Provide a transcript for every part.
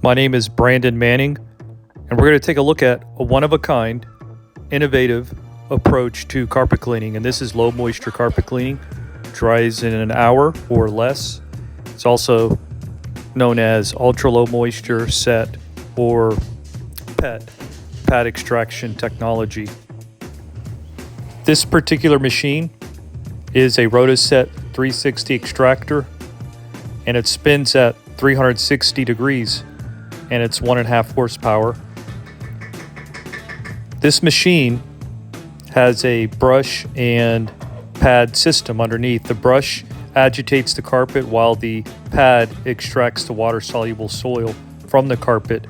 My name is Brandon Manning, and we're going to take a look at a one-of-a-kind, innovative approach to carpet cleaning. And this is low moisture carpet cleaning. Dries in an hour or less. It's also known as ultra low moisture set or PET, pad extraction technology. This particular machine is a Rotoset 360 extractor, and it spins at 360 degrees, and it's 1.5 horsepower. This machine has a brush and pad system underneath. The brush agitates the carpet while the pad extracts the water-soluble soil from the carpet.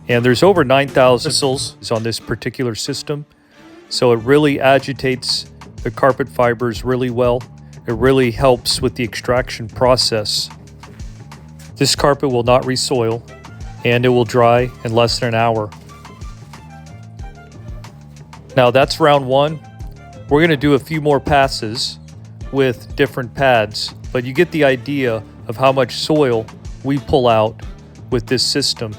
And there's over 9,000 bristles on this particular system, so it really agitates the carpet fibers really well. It really helps with the extraction process. This carpet will not resoil, and it will dry in less than an hour. Now that's round one. We're going to do a few more passes with different pads, but you get the idea of how much soil we pull out with this system.